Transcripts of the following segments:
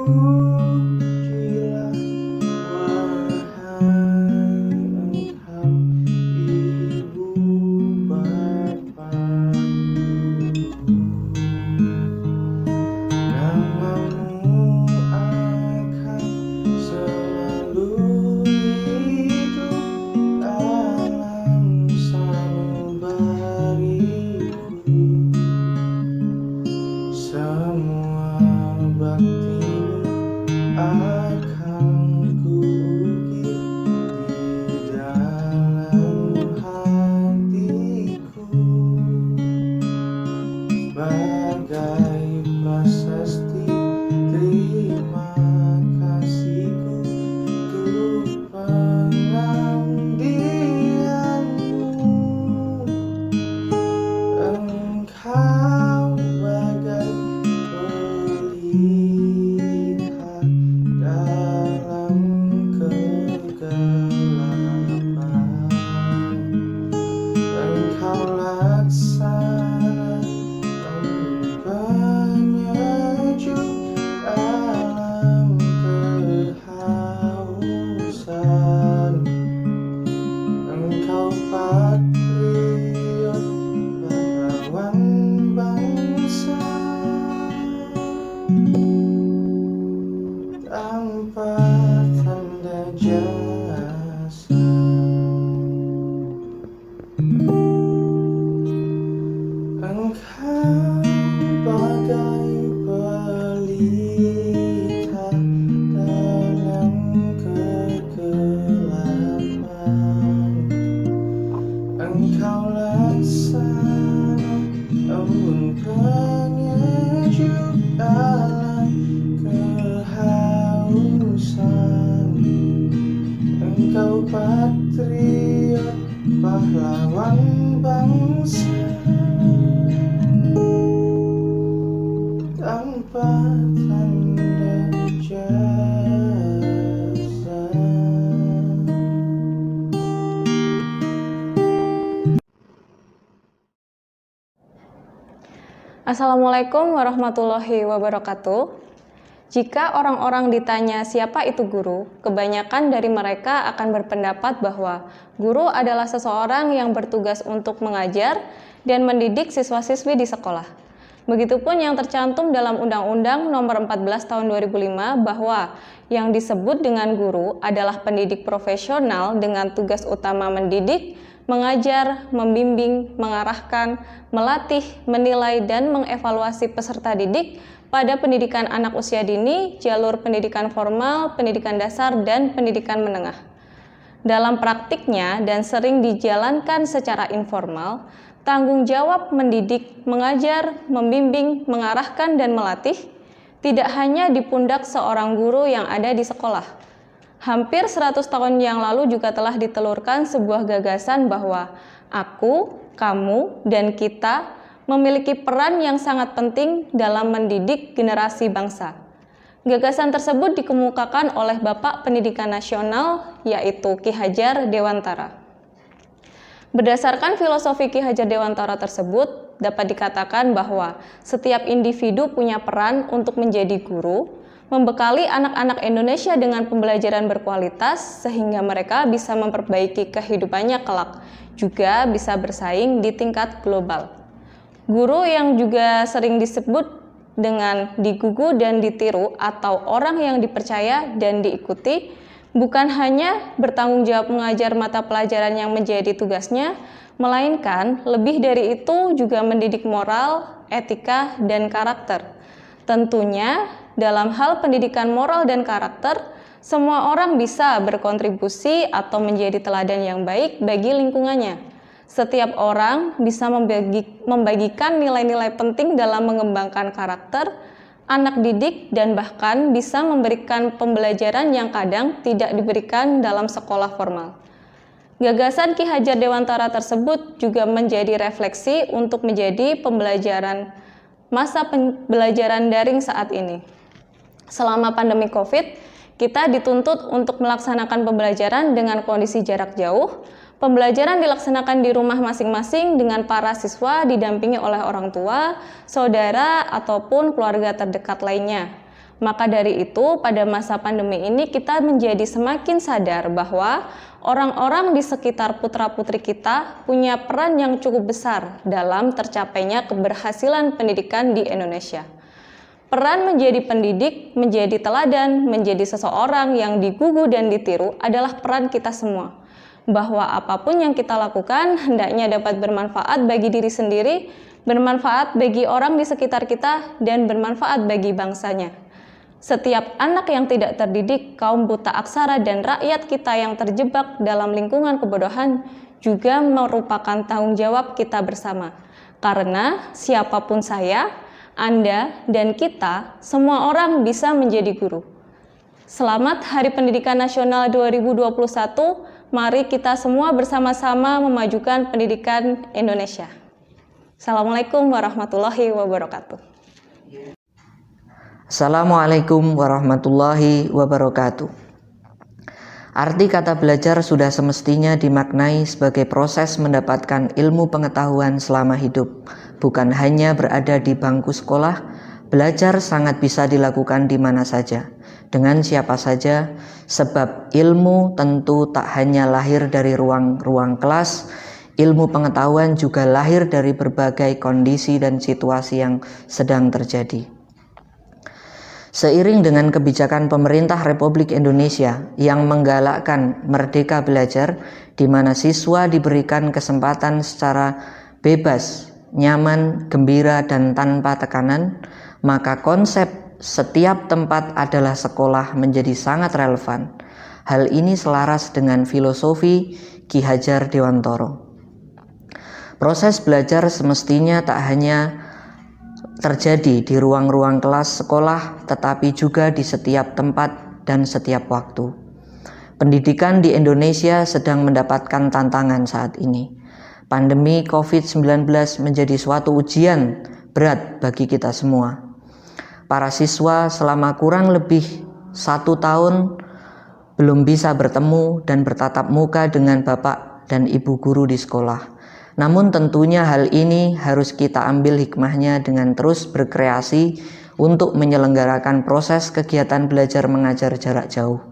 Pujilah, wahai Engkau, Ibu Bapa-Ku. Namamu akan selalu hidup dalam sanubariku. Semua baktimu akan kuukir di dalam hatiku, sebagai prasasti terima kasihku untuk pengabdianmu. Engkau bagai pelita dalam kegelapan. Engkau laksana penyejuk dalam kehausan. Engkau patriot, pahlawan bangsa, tanpa tanda jasa. Engkau bagai pelita dalam kegelapan. Engkau laksana embun penyejuk dalam kehausan. Engkau patriot, pahlawan bangsa, tanpa tanda jasa. Assalamualaikum warahmatullahi wabarakatuh. Jika orang-orang ditanya siapa itu guru, kebanyakan dari mereka akan berpendapat bahwa guru adalah seseorang yang bertugas untuk mengajar dan mendidik siswa-siswi di sekolah. Begitupun yang tercantum dalam Undang-Undang Nomor 14 Tahun 2005 bahwa yang disebut dengan guru adalah pendidik profesional dengan tugas utama mendidik, mengajar, membimbing, mengarahkan, melatih, menilai, dan mengevaluasi peserta didik pada pendidikan anak usia dini, jalur pendidikan formal, pendidikan dasar, dan pendidikan menengah. Dalam praktiknya dan sering dijalankan secara informal, tanggung jawab mendidik, mengajar, membimbing, mengarahkan, dan melatih tidak hanya di pundak seorang guru yang ada di sekolah. Hampir 100 tahun yang lalu juga telah ditelurkan sebuah gagasan bahwa aku, kamu, dan kita memiliki peran yang sangat penting dalam mendidik generasi bangsa. Gagasan tersebut dikemukakan oleh Bapak Pendidikan Nasional, yaitu Ki Hajar Dewantara. Berdasarkan filosofi Ki Hajar Dewantara tersebut, dapat dikatakan bahwa setiap individu punya peran untuk menjadi guru, membekali anak-anak Indonesia dengan pembelajaran berkualitas sehingga mereka bisa memperbaiki kehidupannya kelak, juga bisa bersaing di tingkat global. Guru yang juga sering disebut dengan digugu dan ditiru atau orang yang dipercaya dan diikuti bukan hanya bertanggung jawab mengajar mata pelajaran yang menjadi tugasnya, melainkan lebih dari itu juga mendidik moral, etika, dan karakter. Tentunya dalam hal pendidikan moral dan karakter, semua orang bisa berkontribusi atau menjadi teladan yang baik bagi lingkungannya. Setiap orang bisa membagikan nilai-nilai penting dalam mengembangkan karakter anak didik dan bahkan bisa memberikan pembelajaran yang kadang tidak diberikan dalam sekolah formal. Gagasan Ki Hajar Dewantara tersebut juga menjadi refleksi untuk menjadi pembelajaran masa pembelajaran daring saat ini. Selama pandemi COVID, kita dituntut untuk melaksanakan pembelajaran dengan kondisi jarak jauh. Pembelajaran dilaksanakan di rumah masing-masing dengan para siswa didampingi oleh orang tua, saudara, ataupun keluarga terdekat lainnya. Maka dari itu, pada masa pandemi ini kita menjadi semakin sadar bahwa orang-orang di sekitar putra-putri kita punya peran yang cukup besar dalam tercapainya keberhasilan pendidikan di Indonesia. Peran menjadi pendidik, menjadi teladan, menjadi seseorang yang digugu dan ditiru adalah peran kita semua. Bahwa apapun yang kita lakukan hendaknya dapat bermanfaat bagi diri sendiri, bermanfaat bagi orang di sekitar kita, dan bermanfaat bagi bangsanya. Setiap anak yang tidak terdidik, kaum buta aksara, dan rakyat kita yang terjebak dalam lingkungan kebodohan juga merupakan tanggung jawab kita bersama. Karena siapapun saya, Anda, dan kita, semua orang bisa menjadi guru. Selamat Hari Pendidikan Nasional 2021. Mari kita semua bersama-sama memajukan pendidikan Indonesia. Assalamualaikum warahmatullahi wabarakatuh. Assalamualaikum warahmatullahi wabarakatuh. Arti kata belajar sudah semestinya dimaknai sebagai proses mendapatkan ilmu pengetahuan selama hidup. Bukan hanya berada di bangku sekolah, belajar sangat bisa dilakukan di mana saja, dengan siapa saja, sebab ilmu tentu tak hanya lahir dari ruang-ruang kelas, ilmu pengetahuan juga lahir dari berbagai kondisi dan situasi yang sedang terjadi. Seiring dengan kebijakan pemerintah Republik Indonesia yang menggalakkan Merdeka Belajar, di mana siswa diberikan kesempatan secara bebas, nyaman, gembira, dan tanpa tekanan, maka konsep setiap tempat adalah sekolah menjadi sangat relevan. Hal ini selaras dengan filosofi Ki Hajar Dewantoro. Proses belajar semestinya tak hanya terjadi di ruang-ruang kelas sekolah, tetapi juga di setiap tempat dan setiap waktu. Pendidikan di Indonesia sedang mendapatkan tantangan saat ini. Pandemi COVID-19 menjadi suatu ujian berat bagi kita semua. Para siswa selama kurang lebih 1 tahun belum bisa bertemu dan bertatap muka dengan bapak dan ibu guru di sekolah. Namun tentunya hal ini harus kita ambil hikmahnya dengan terus berkreasi untuk menyelenggarakan proses kegiatan belajar mengajar jarak jauh.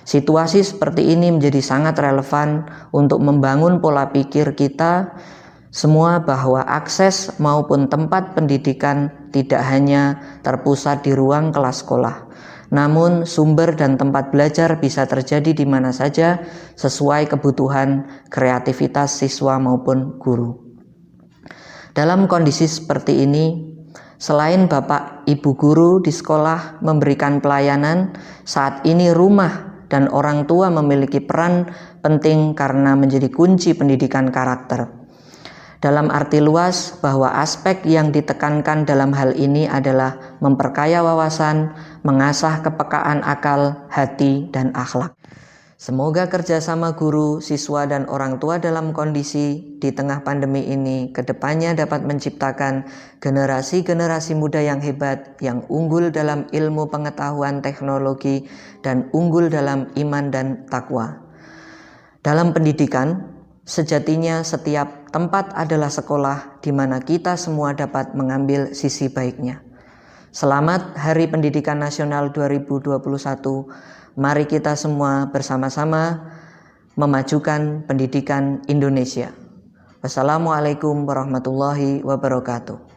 Situasi seperti ini menjadi sangat relevan untuk membangun pola pikir kita semua bahwa akses maupun tempat pendidikan tidak hanya terpusat di ruang kelas sekolah. Namun sumber dan tempat belajar bisa terjadi di mana saja sesuai kebutuhan kreativitas siswa maupun guru. Dalam kondisi seperti ini, selain bapak ibu guru di sekolah memberikan pelayanan, saat ini rumah dan orang tua memiliki peran penting karena menjadi kunci pendidikan karakter. Dalam arti luas bahwa aspek yang ditekankan dalam hal ini adalah memperkaya wawasan, mengasah kepekaan akal, hati, dan akhlak. Semoga kerjasama guru, siswa, dan orang tua dalam kondisi di tengah pandemi ini kedepannya dapat menciptakan generasi-generasi muda yang hebat, yang unggul dalam ilmu pengetahuan teknologi, dan unggul dalam iman dan takwa. Dalam pendidikan, sejatinya setiap tempat adalah sekolah di mana kita semua dapat mengambil sisi baiknya. Selamat Hari Pendidikan Nasional 2021. Mari kita semua bersama-sama memajukan pendidikan Indonesia. Wassalamualaikum warahmatullahi wabarakatuh.